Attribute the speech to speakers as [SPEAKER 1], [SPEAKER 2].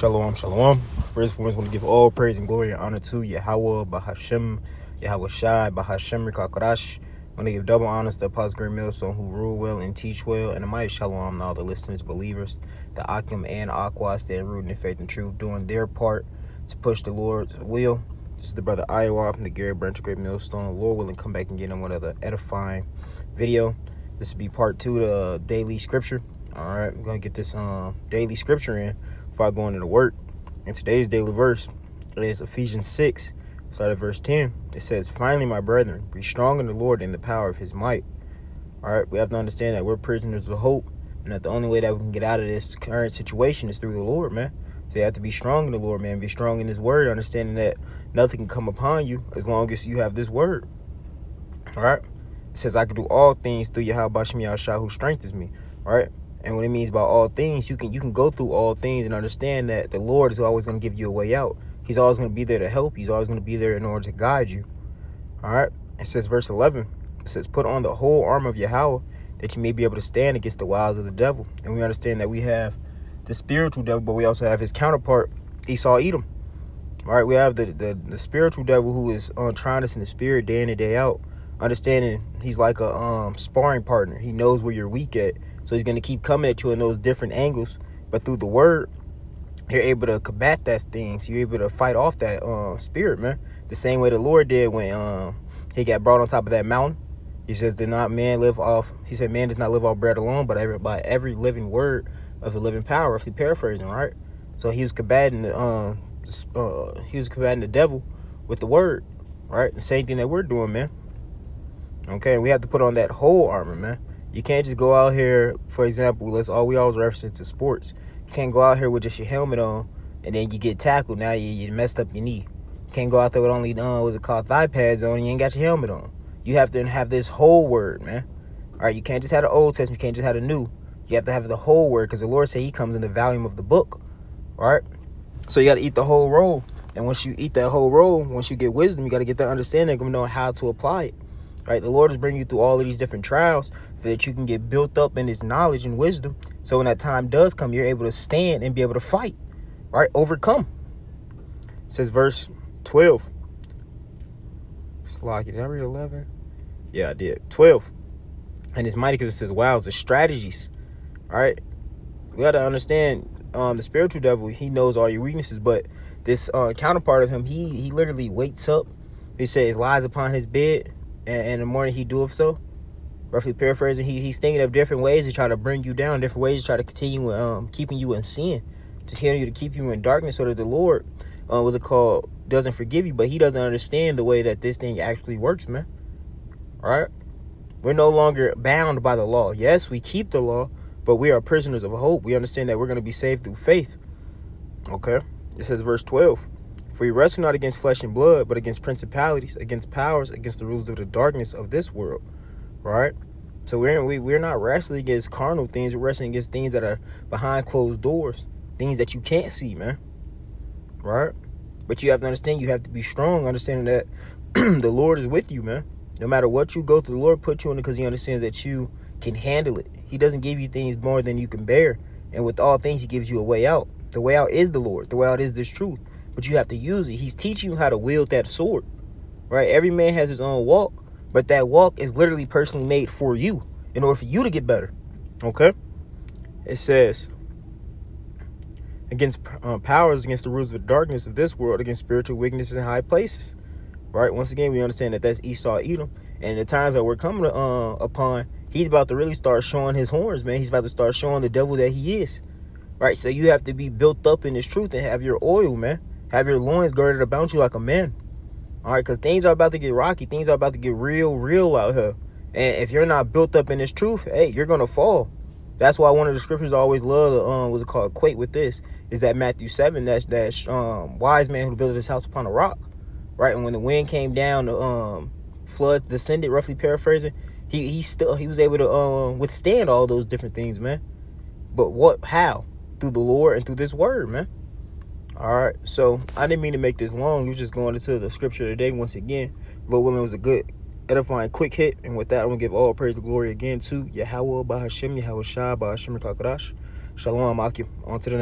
[SPEAKER 1] Shalom, shalom. First, we want to give all praise and glory and honor to Yahweh, Bahashem, Yahweh Shai, Bahashem, Rikakodash. I want to give double honors to Apostle Great Millstone, who rule well and teach well, and the mighty shalom to all the listeners, believers, the Akim and Aqua stand rooted in faith and truth, doing their part to push the Lord's will. This is the brother Iowa from the Gary Branch of Great Millstone. Lord willing, come back and get in one other edifying video. This will be part 2 of the daily scripture. All right, we're going to get this daily scripture in before I go into the work. And today's daily verse is Ephesians 6, start at verse 10. It says, "Finally, my brethren, be strong in the Lord and the power of his might." All right, we have to understand that we're prisoners of hope, and that the only way that we can get out of this current situation is through the Lord, man. So you have to be strong in the Lord, man. Be strong in his word, understanding that nothing can come upon you as long as you have this word. All right, it says, "I can do all things through Yahweh Shem Yahshua who strengthens me." All right. And what it means by all things, you can go through all things and understand that the Lord is always going to give you a way out. He's always going to be there to help you. He's always going to be there in order to guide you. All right. It says verse 11. It says, "Put on the whole armor of Yahweh, that you may be able to stand against the wiles of the devil." And we understand that we have the spiritual devil, but we also have his counterpart, Esau Edom. All right. We have the spiritual devil who is trying us in the spirit day in and day out. Understanding he's like a sparring partner. He knows where you're weak at. So he's going to keep coming at you in those different angles. But through the word, you're able to combat that thing. So you're able to fight off that spirit, man. The same way the Lord did when he got brought on top of that mountain. He says, "Did not man live off?" He said, "Man does not live off bread alone, but by every living word of the living power." If you paraphrasing, right? So he was combating the devil with the word, right? The same thing that we're doing, man. Okay, we have to put on that whole armor, man. You can't just go out here, for example, we always reference it to sports. You can't go out here with just your helmet on and then you get tackled. Now you messed up your knee. You can't go out there with only, thigh pads on and you ain't got your helmet on. You have to have this whole word, man. All right, you can't just have the Old Testament. You can't just have the New. You have to have the whole word because the Lord said he comes in the volume of the book, all right? So you got to eat the whole roll. And once you eat that whole roll, once you get wisdom, you got to get that understanding of knowing how to apply it. Right, the Lord is bringing you through all of these different trials so that you can get built up in his knowledge and wisdom. So when that time does come, you're able to stand and be able to fight, right? Overcome. It says verse 12. Did I read 11? Yeah, I did. 12. And it's mighty because it says, wow, it's the strategies. All right. We got to understand the spiritual devil, he knows all your weaknesses, but this counterpart of him, he literally wakes up. He says, lies upon his bed. And in the morning he doeth so. Roughly paraphrasing, he's thinking of different ways to try to bring you down, different ways to try to continue keeping you in sin, just getting you to keep you in darkness, so that the Lord, doesn't forgive you, but he doesn't understand the way that this thing actually works, man. All right, we're no longer bound by the law. Yes, we keep the law, but we are prisoners of hope. We understand that we're going to be saved through faith. Okay, it says verse 12. "For we wrestle not against flesh and blood, but against principalities, against powers, against the rulers of the darkness of this world." Right? So we're not wrestling against carnal things. We're wrestling against things that are behind closed doors, things that you can't see, man. Right? But you have to understand, you have to be strong, understanding that the Lord is with you, man. No matter what you go through, the Lord put you in it because he understands that you can handle it. He doesn't give you things more than you can bear. And with all things, he gives you a way out. The way out is the Lord. The way out is this truth. But you have to use it. He's teaching you how to wield that sword, right? Every man has his own walk, but that walk is literally personally made for you in order for you to get better, okay? It says, against powers, against the rulers of the darkness of this world, against spiritual wickedness in high places, right? Once again, we understand that that's Esau Edom. And the times that we're coming upon, he's about to really start showing his horns, man. He's about to start showing the devil that he is, right? So you have to be built up in this truth and have your oil, man. Have your loins girded about you like a man. All right, because things are about to get rocky. Things are about to get real out here. And if you're not built up in this truth, hey, you're going to fall. That's why one of the scriptures I always love, equate with this, is that Matthew 7, that wise man who built his house upon a rock, right? And when the wind came down, the floods descended, roughly paraphrasing, he was able to withstand all those different things, man. But how? Through the Lord and through this word, man. All right, so I didn't mean to make this long. You was just going into the scripture today once again. Lord willing, was a good, edifying, quick hit. And with that, I'm going to give all praise and glory again to Yahweh, Bahashem, Yahweh Shai, Bahashem, Kakadash. Shalom, Akim. On to the next.